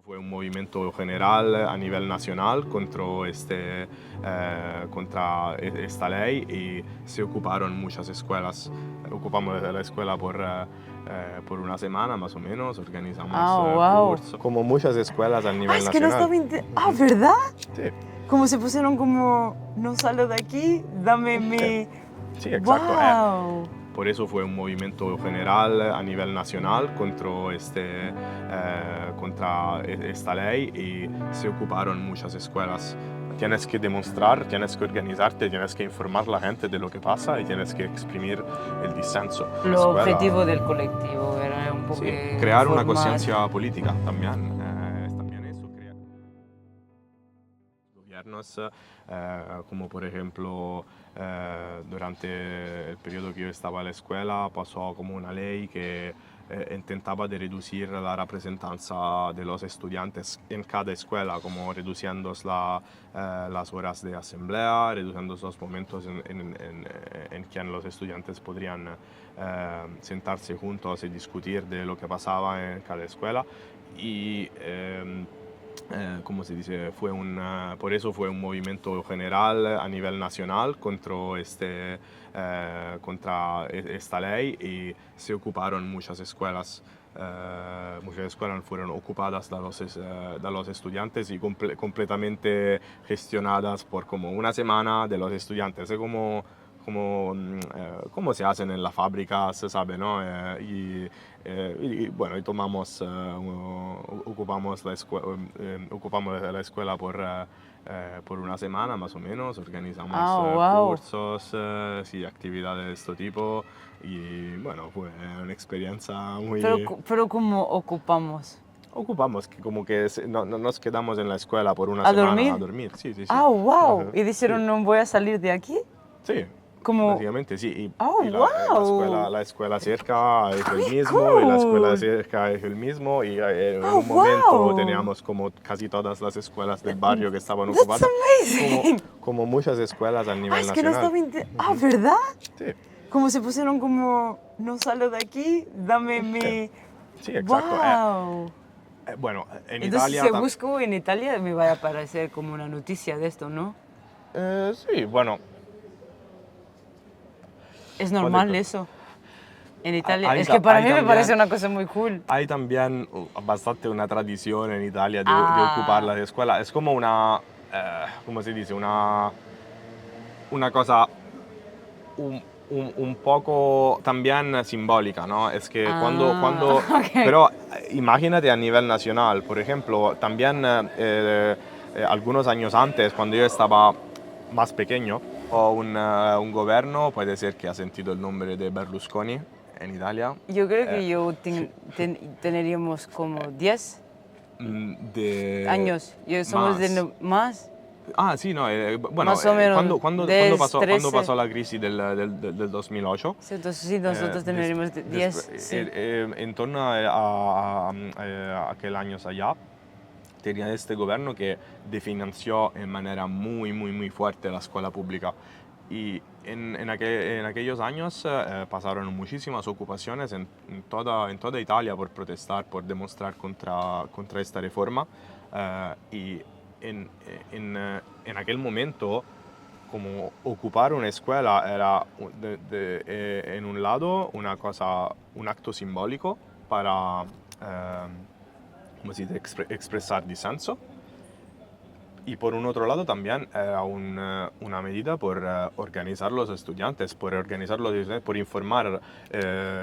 Fue un movimiento general a nivel nacional contra esta ley y se ocuparon muchas escuelas. Ocupamos la escuela por una semana más o menos, organizamos Wow. cursos, como muchas escuelas a nivel Es que no nacional. estaba ¿verdad? Sí, Como se pusieron como, no salgo de aquí, dame mi... sí, exacto. Wow. Por eso fue un movimiento general a nivel nacional contra esta ley y se ocuparon muchas escuelas. Tienes que demostrar, tienes que organizarte, tienes que informar a la gente de lo que pasa y tienes que exprimir el disenso. Lo objetivo del colectivo era un poco Sí, crear una informar. conciencia política también. También eso, crear gobiernos, como por ejemplo durante el periodo que yo estaba en la escuela pasó como una ley que intentaba de reducir la representancia de los estudiantes en cada escuela, como reduciendo las horas de asamblea, reduciendo los momentos en que los estudiantes podrían sentarse juntos y discutir de lo que pasaba en cada escuela. Y como se dice, por eso fue un movimiento general a nivel nacional contra esta ley y se ocuparon muchas escuelas. Muchas escuelas fueron ocupadas de los estudiantes y completamente gestionadas por como una semana de los estudiantes. Es como se hacen en la fábrica, se sabe, ¿no? Y bueno, y ocupamos la escuela por una semana más o menos, organizamos Wow. cursos, sí, actividades de este tipo y bueno, fue una experiencia muy... Pero ¿cómo ocupamos? Ocupamos, que como que nos quedamos en la escuela por una ¿A semana dormir? a dormir, sí, sí, sí. Wow. Ajá, Y dijeron, sí. no voy a salir de aquí. Sí, Como... básicamente sí. Y Wow. la escuela cerca es el Qué mismo, y la escuela cool. cerca es el mismo, y en un Wow. momento teníamos como casi todas las escuelas del barrio que estaban That's ocupadas, amazing. como muchas escuelas a nivel Es que no nacional. ¿verdad? Sí, Como se pusieron como, no salgo de aquí, dame mi... sí, exacto. Wow. Bueno, en Entonces, Italia... si busco en Italia, me va a aparecer como una noticia de esto, ¿no? sí, bueno. Es normal puede- eso. En Italia. Hay, Es que para hay mí me también, parece una cosa muy cool. hay también bastante una tradición en Italia de ocupar Ah, las escuelas. Es como una, ¿cómo se dice? Una cosa un poco también simbólica, ¿no? Es que ok. pero imagínate a nivel nacional, por ejemplo, también algunos años antes, cuando yo estaba más pequeño, o un gobierno, puede ser que ha sentido el nombre de Berlusconi en Italia, Yo creo que sí, tendríamos como 10 de años. Somos más. de más. Ah, sí, no, bueno, Más o menos cuando 10, cuando 13. pasó la crisis del 2008, Sí, entonces sí, nosotros tendríamos 10, sí. en torno a aquel año allá, tenía este gobierno que definanció en manera muy, muy, muy fuerte la escuela pública. Y en aquellos años pasaron muchísimas ocupaciones en toda Italia por protestar, por demostrar contra esta reforma. Y en aquel momento, como ocupar una escuela era en un lado un acto simbólico para ¿cómo se dice? Expresar disenso. Y por un otro lado también era una medida por organizar los estudiantes, por informar,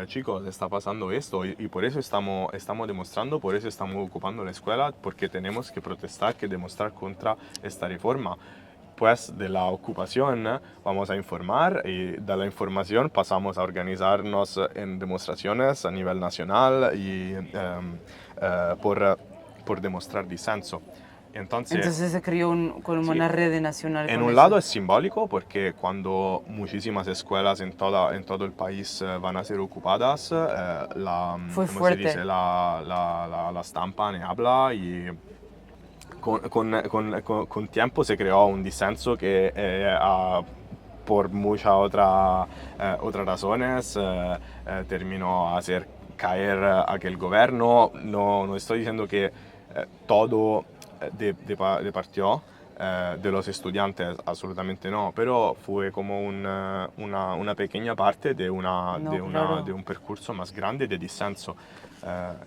chicos, está pasando esto y por eso estamos demostrando, por eso estamos ocupando la escuela, porque tenemos que protestar, que demostrar contra esta reforma. Pues de la ocupación vamos a informar y de la información pasamos a organizarnos en demostraciones a nivel nacional y por demostrar disenso. Entonces se creó como Sí, una red nacional en con un eso. lado es simbólico porque cuando muchísimas escuelas en todo el país van a ser ocupadas, Fue ¿cómo se fuerte. dice? La stampa ne habla y con tiempo se creó un disenso que por muchas otras razones terminó a hacer caer aquel gobierno. No estoy diciendo que todo partió. De los estudiantes absolutamente no, pero fue como una pequeña parte No, claro. de un percurso más grande de disenso.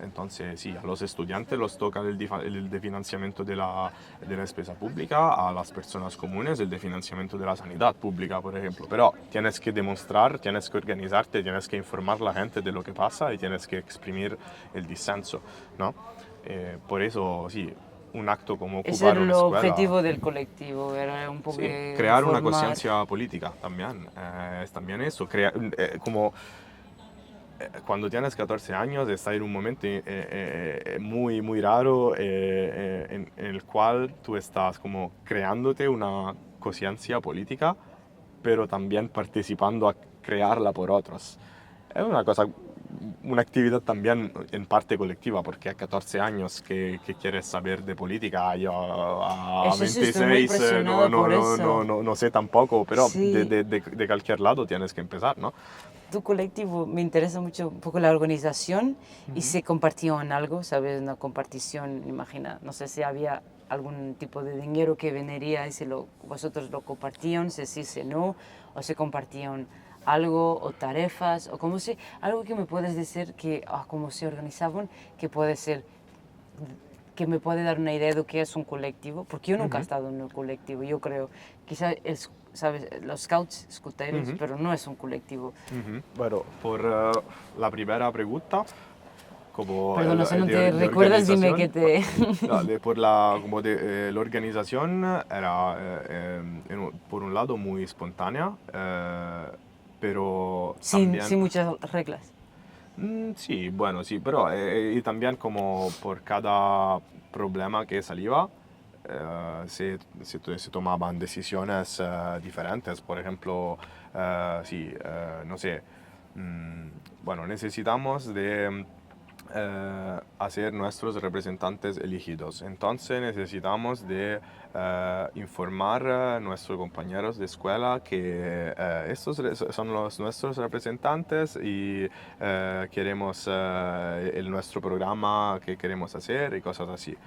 Entonces sí, a los estudiantes los toca el de financiamiento de la despesa pública, a las personas comunes el de financiamiento de la sanidad pública, por ejemplo. Pero tienes que demostrar, tienes que organizarte, tienes que informar a la gente de lo que pasa y tienes que exprimir el disenso, ¿no? Por eso sí, un acto como Ese es ocupar el una escuela. objetivo del colectivo, era un poco Sí, crear una informar. conciencia política también, es también eso, como cuando tienes 14 años estás en un momento muy, muy raro en el cual tú estás como creándote una conciencia política, pero también participando a crearla por otros. Es una cosa, una actividad también en parte colectiva, porque a 14 años que quieres saber de política, yo a Eso sí, estoy muy 26 impresionada por eso. no sé tampoco, pero Sí, de cualquier lado tienes que empezar, ¿no? tu colectivo me interesa mucho un poco la organización y Ujú. se compartió en algo, ¿sabes? Una compartición, imagina, no sé si había algún tipo de dinero que vendría y si vosotros lo compartían, si sí, si no, o se compartían algo o tarefas, o como si, algo que me puedes decir que, cómo se organizaban, que puede ser, que me puede dar una idea de qué es un colectivo, porque yo nunca he Ujú, estado en un colectivo, yo creo, quizá, ¿sabes? Los scouts, escoteros, ujú, pero no es un colectivo. ujú. Bueno, por la primera pregunta, como Perdona, si no te de recuerdas, dime que organización, te... por la, como la organización era, por un lado, muy espontánea, pero también, sin muchas reglas. sí, bueno, sí, pero y también como por cada problema que salía, se tomaban decisiones diferentes. Por ejemplo, sí, no sé, mm, bueno, necesitamos de hacer nuestros representantes elegidos. Entonces necesitamos de informar a nuestros compañeros de escuela que son nuestros representantes y queremos nuestro programa que queremos hacer y cosas así.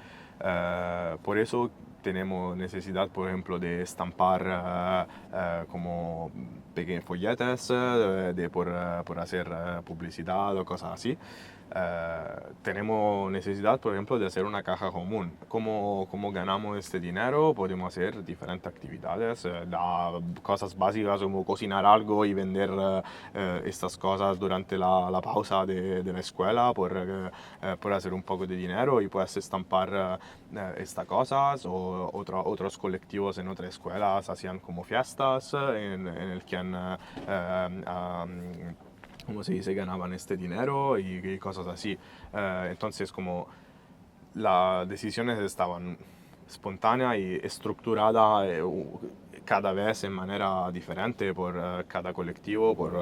Por eso tenemos necesidad, por ejemplo, de estampar como pequeños folletos por hacer publicidad o cosas así. Tenemos necesidad, por ejemplo, de hacer una caja común. ¿Cómo ganamos este dinero? Podemos hacer diferentes actividades, cosas básicas como cocinar algo y vender estas cosas durante la pausa de la escuela por hacer un poco de dinero y puedes estampar estas cosas. O otros colectivos en otras escuelas hacían como fiestas en el que como se dice, ganaban este dinero y cosas así. Entonces, como las decisiones estaban espontáneas y estructuradas cada vez en manera diferente por cada colectivo, por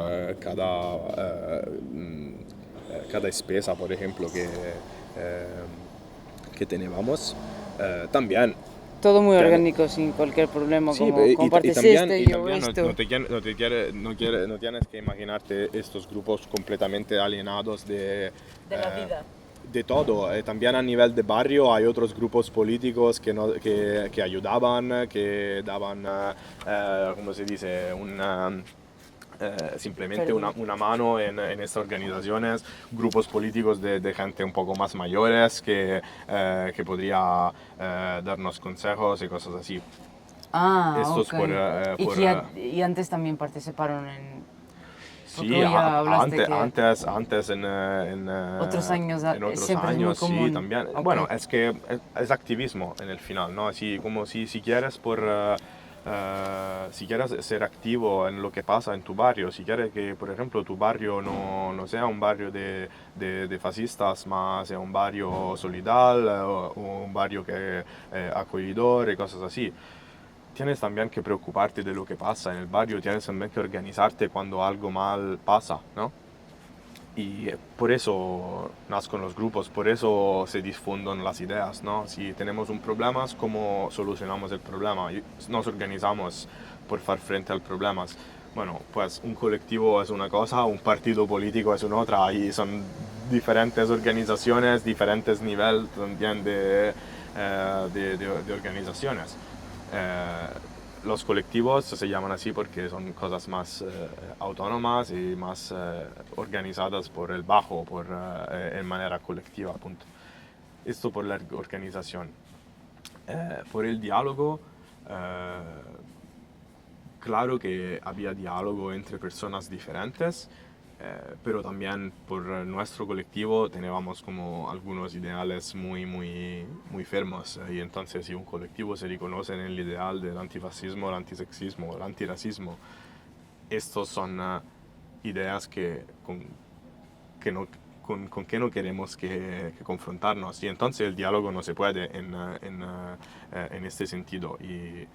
cada espesa, por ejemplo, eh, que teníamos. También Todo muy tiene- orgánico, sin cualquier problema, Sí, como compartes esto y y yo también esto. no tienes que imaginarte estos grupos completamente alienados De la vida. de todo. También a nivel de barrio hay otros grupos políticos que ayudaban, que daban, ¿cómo se dice? Simplemente Perdón. una mano en estas organizaciones, grupos políticos de gente un poco más mayores que podría darnos consejos y cosas así. Estos Ok. Y y antes también participaron en... Porque sí, hoy ya hablaste que antes otros años en otros siempre es muy años, sí, común. también. Ok. Bueno, es que es activismo en el final, ¿no? Así como si quieres si quieres ser activo en lo que pasa en tu barrio, si quieres que, por ejemplo, tu barrio no sea un barrio de fascistas, más sea un barrio solidario o un barrio que acogedor y cosas así. Tienes también que preocuparte de lo que pasa en el barrio, tienes también que organizarte cuando algo mal pasa, ¿no? Y por eso nacen los grupos, por eso se difunden las ideas, ¿no? Si tenemos un problema, ¿cómo solucionamos el problema? Y nos organizamos por hacer frente al problema. Bueno, pues un colectivo es una cosa, un partido político es una otra, y son diferentes organizaciones, diferentes niveles también de organizaciones. Los colectivos se llaman así porque son cosas más autónomas y más organizadas por el bajo, en manera colectiva, punto. Esto por la organización. Por el diálogo, claro que había diálogo entre personas diferentes, pero también por nuestro colectivo teníamos como algunos ideales muy firmes, y entonces si un colectivo se reconoce en el ideal del antifascismo, el antisexismo, el antiracismo, estos son ideas con que no queremos que confrontarnos, y entonces el diálogo no se puede en este sentido. Y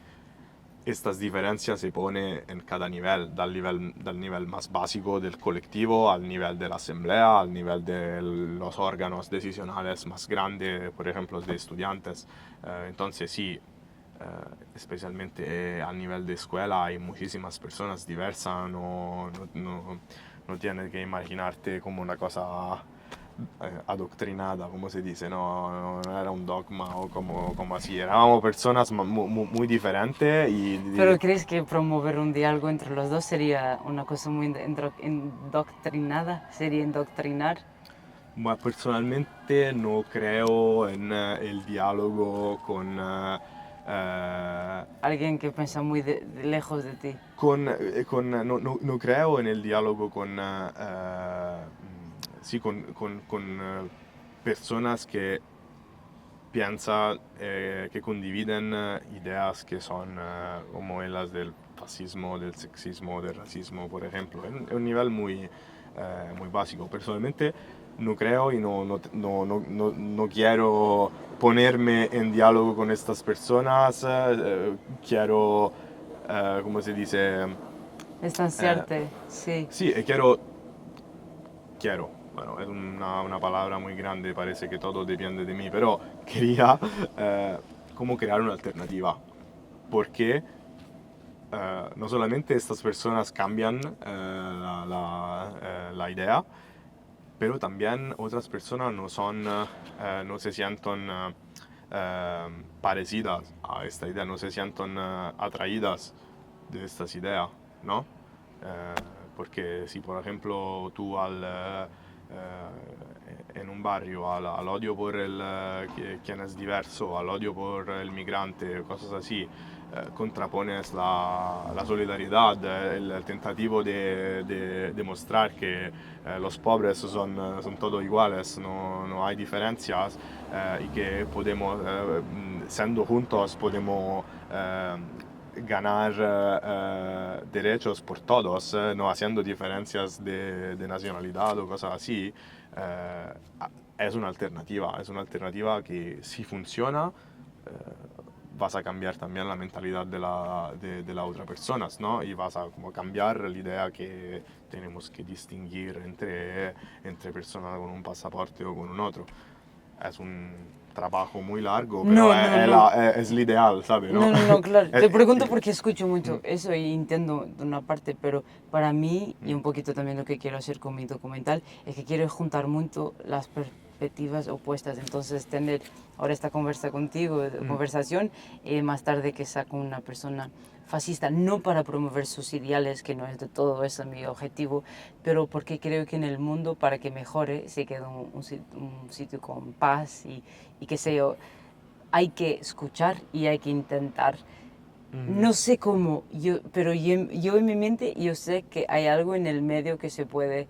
estas diferencias se ponen en cada nivel, del nivel más básico del colectivo, al nivel de la asamblea, al nivel de los órganos decisionales más grandes, por ejemplo, de estudiantes. Entonces sí, especialmente a nivel de escuela hay muchísimas personas diversas, no tienes que imaginarte como una cosa adoctrinada, como se dice, no era un dogma o como así, éramos personas muy diferentes ¿Pero crees que promover un diálogo entre los dos sería una cosa muy indoctrinada? ¿Sería indoctrinar? Personalmente no creo en el diálogo Alguien que piensa muy lejos de ti. no creo en el diálogo sí, personas que piensan, que condividen ideas que son como las del fascismo, del sexismo, del racismo, por ejemplo. Es un nivel muy básico. Personalmente no creo y no quiero ponerme en diálogo con estas personas. Quiero, ¿cómo se dice? Distanciarte, sí. Sí, quiero, bueno, es una palabra muy grande, parece que todo depende de mí, pero quería como crear una alternativa, porque no solamente estas personas cambian la idea, pero también otras personas no se sienten parecidas a esta idea, no se sienten atraídas de estas ideas, ¿no? Porque si por ejemplo tú en un barrio al odio por quien es diverso, al odio por el migrante, cosas así, contrapones la solidaridad, el tentativo de demostrar que los pobres son todos iguales, no hay diferencias, y que podemos, siendo juntos, podemos ganar derechos por todos, no haciendo diferencias de nacionalidad o cosas así. Es una alternativa que si funciona, vas a cambiar también la mentalidad de la otra persona, ¿no? Y vas a como cambiar la idea que tenemos que distinguir entre personas con un pasaporte o con un otro. Es un trabajo muy largo, pero es el ideal, ¿sabes? No, claro. Te pregunto porque escucho mucho eso y entiendo de una parte, pero para mí, y un poquito también lo que quiero hacer con mi documental, es que quiero juntar mucho las perspectivas opuestas. Entonces, tener ahora esta conversación, y más tarde que saco una persona fascista, no para promover sus ideales, que no es de todo eso mi objetivo, pero porque creo que en el mundo, para que mejore, se quede un sitio con paz y que sea, hay que escuchar y hay que intentar. No sé cómo, pero yo en mi mente yo sé que hay algo en el medio que se puede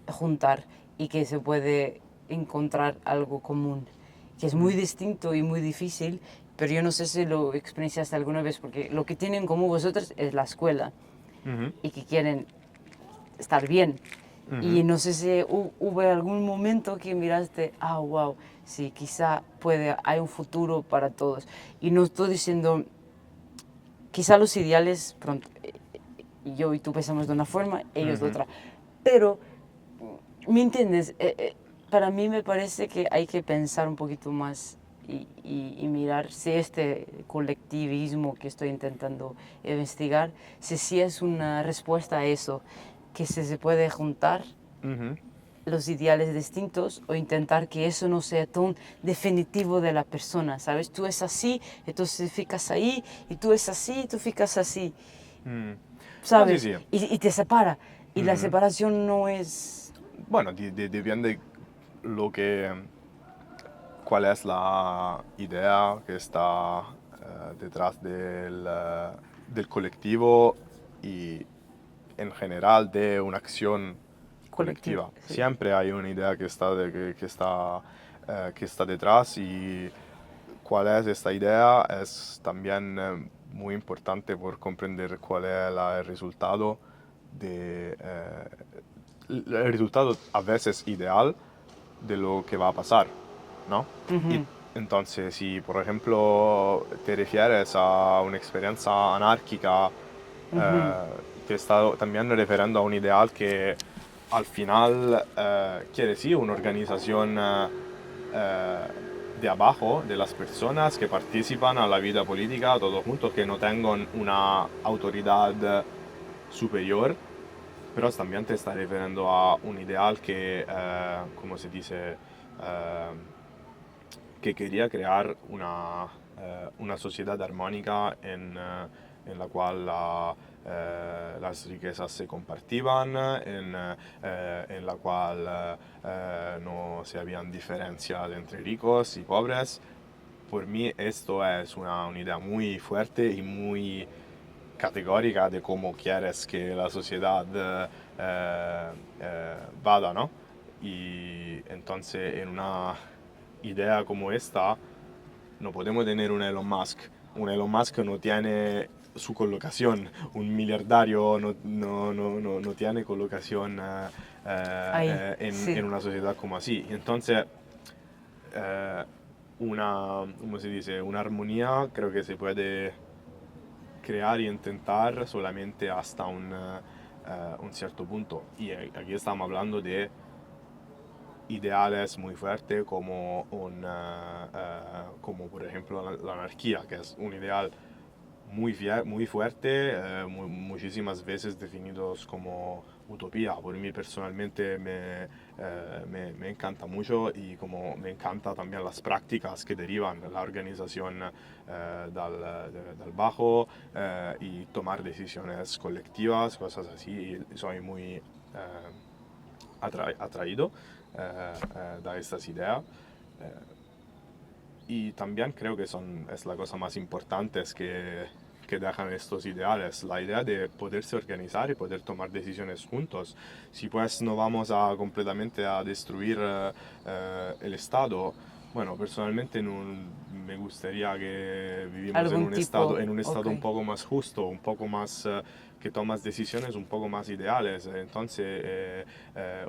juntar y que se puede encontrar algo común, que es muy distinto y muy difícil, pero yo no sé si lo experienciaste alguna vez, porque lo que tienen como vosotros es la escuela y que quieren estar bien. Y no sé si hubo algún momento que miraste, wow, sí, quizá hay un futuro para todos. Y no estoy diciendo, quizá los ideales, pronto, yo y tú pensamos de una forma, ellos de otra. Pero, ¿me entiendes? Para mí me parece que hay que pensar un poquito más y mirar si este colectivismo que estoy intentando investigar, si es una respuesta a eso, que se puede juntar. los ideales distintos o intentar que eso no sea tan definitivo de la persona, ¿sabes? Tú es así, entonces ficas ahí, y tú es así, tú ficas así, Mm. No, sí, ¿sabes? sí. Y te separa. Y la Ujú. separación no es... Bueno, depende lo que, cuál es la idea que está detrás del colectivo y en general de una acción colectivo, colectiva. sí. Siempre hay una idea que está detrás y cuál es esta idea es también muy importante por comprender cuál es el resultado el resultado a veces ideal de lo que va a pasar, ¿no? Y Ujú, entonces, si por ejemplo te refieres a una experiencia anárquica, ujú. te está también refiriendo a un ideal que al final quiere decir una organización eh, de abajo, de las personas que participan a la vida política, todos juntos, que no tengan una autoridad superior, pero también te está refiriendo a un ideal que, ¿cómo se dice? Eh, que quería crear una sociedad armónica en la cual las riquezas se compartían, en la cual no se habían diferencias entre ricos y pobres. Por mí esto es una idea muy fuerte y muy categórica de cómo quieres que la sociedad vada, ¿no? Y entonces en una idea como esta no podemos tener un Elon Musk. Un Elon Musk no tiene su colocación, un miliardario no tiene colocación Ahí, en sí. una sociedad como así. Entonces, eh, ¿cómo se dice? Una armonía creo que se puede crear y intentar solamente hasta un cierto punto. Y aquí estamos hablando de ideales muy fuertes como, como por ejemplo la anarquía, que es un ideal muy fuerte, muchísimas veces definidos como utopía. Por mí personalmente me encanta mucho y como me encanta también las prácticas que derivan de la organización del bajo y tomar decisiones colectivas, cosas así. Y soy muy atraído de estas ideas. Y también creo que es la cosa más importante es que dejan estos ideales, la idea de poderse organizar y poder tomar decisiones juntos. Si pues no vamos a completamente a destruir el Estado, bueno, personalmente no, me gustaría que vivimos Algún tipo, en un ok. estado un poco más justo, un poco más que tomas decisiones un poco más ideales. Entonces,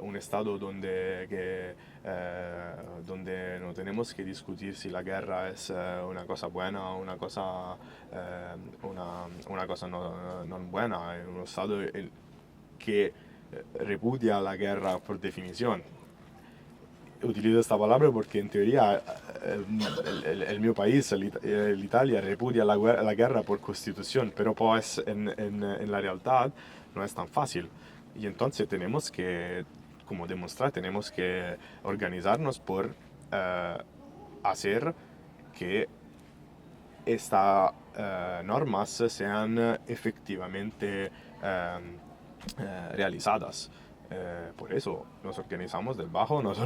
un estado donde no tenemos que discutir si la guerra es una cosa buena o una cosa no buena, es un estado que repudia la guerra por definición. Utilizo esta palabra porque en teoría el mio país, l'Italia, repudia la guerra por constitución, pero pues en la realidad no es tan fácil. Y entonces tenemos que, como demostrar, tenemos que organizarnos por hacer que estas normas sean efectivamente realizadas. Por eso nos organizamos del bajo, nos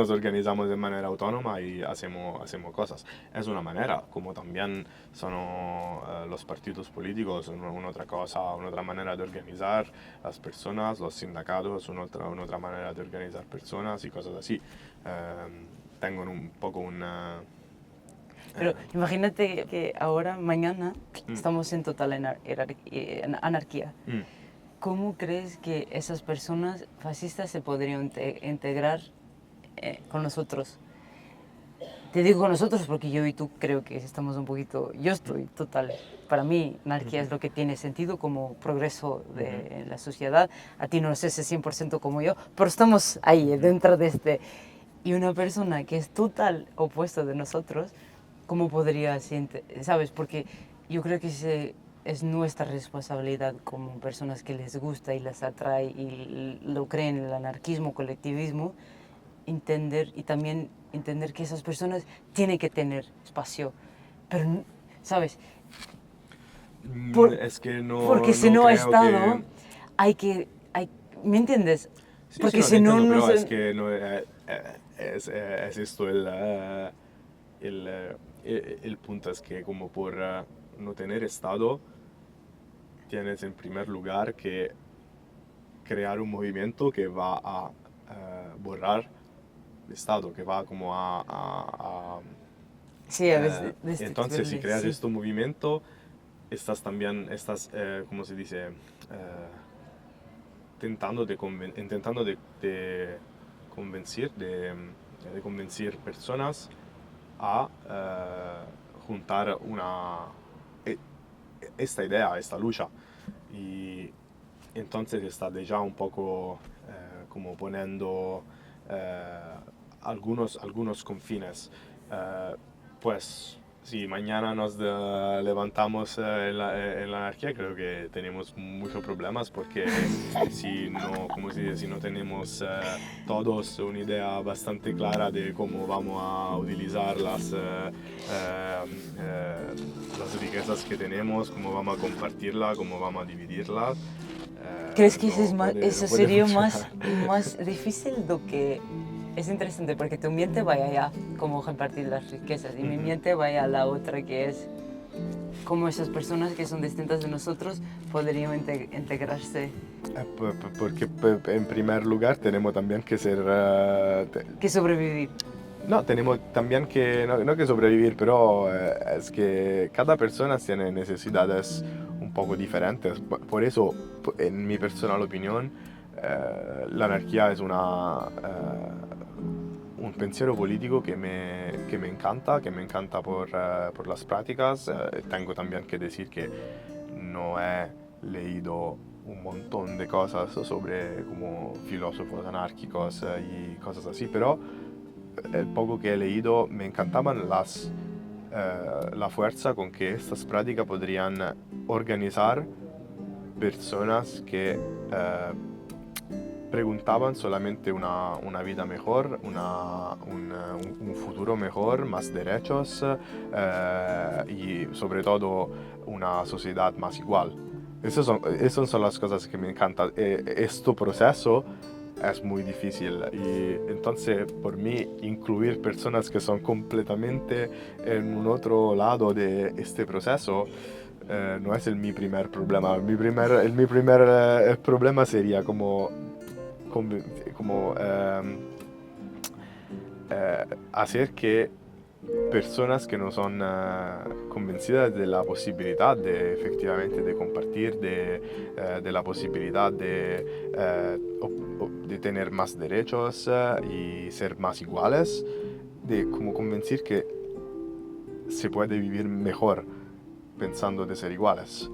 organizamos de manera autónoma y hacemos cosas. Es una manera, como también son los partidos políticos, una otra cosa, una otra manera de organizar las personas, los sindicatos, una otra manera de organizar personas y cosas así. Tengo un poco una... Pero imagínate que ahora, mañana, mm, estamos en total anarquía. mm. ¿Cómo crees que esas personas fascistas se podrían integrar con nosotros? Te digo con nosotros porque yo y tú creo que estamos un poquito... Yo estoy total... Para mí, anarquía es lo que tiene sentido como progreso de la sociedad. A ti no sé si es 100% como yo, pero estamos ahí, dentro de este... Y una persona que es total opuesto de nosotros, ¿cómo podría, ¿sabes? Porque yo creo que es nuestra responsabilidad como personas que les gusta y les atrae y lo creen el anarquismo, colectivismo, entender y también entender que esas personas tienen que tener espacio. Pero, ¿sabes? Por- Es que porque si no no ha creo estado, que... hay, ¿me entiendes? Sí, sí, Porque no te si no, entiendo, no pero es sé, que no, es esto el, el punto, es que como por no tener Estado, tienes en primer lugar que crear un movimiento que va a borrar el Estado, que va como sí, a veces entonces, si creas sí. este movimiento, ¿cómo se dice? Intentando de convencer, de convencer personas a juntar e- esta idea, esta lucha. Y entonces está de ya un poco como poniendo algunos confines. Eh, pues si mañana levantamos en la anarquía, creo que tenemos muchos problemas porque si no, como se dice, si no tenemos todos una idea bastante clara de cómo vamos a utilizar las riquezas que tenemos, cómo vamos a compartirla, cómo vamos a dividirla, ¿Crees que no eso puede sería funcionar. más difícil do que... Es interesante porque tu mente vaya allá, como repartir las riquezas, y mi Ujú. mente vaya a la otra que es cómo esas personas que son distintas de nosotros podrían integrarse, Porque en primer lugar tenemos también que ser... que sobrevivir. no, tenemos también que, no que sobrevivir, pero es que cada persona tiene necesidades un poco diferentes. Por eso, en mi personal opinión, la anarquía es un pensiero político que me encanta por las prácticas. Tengo también que decir que no he leído un montón de cosas sobre como filósofos anárquicos y cosas así, pero el poco que he leído me encantaban la fuerza con que estas prácticas podrían organizar personas que preguntaban solamente una vida mejor, un futuro mejor, más derechos y sobre todo una sociedad más igual. Esas son las cosas que me encantan. Este proceso es muy difícil y entonces por mí incluir personas que son completamente en un otro lado de este proceso no es mi primer problema. Mi primer problema sería como hacer que personas que no son convencidas de la posibilidad de efectivamente de compartir, de la posibilidad de tener más derechos y ser más iguales, de como convencer que se puede vivir mejor pensando de ser iguales.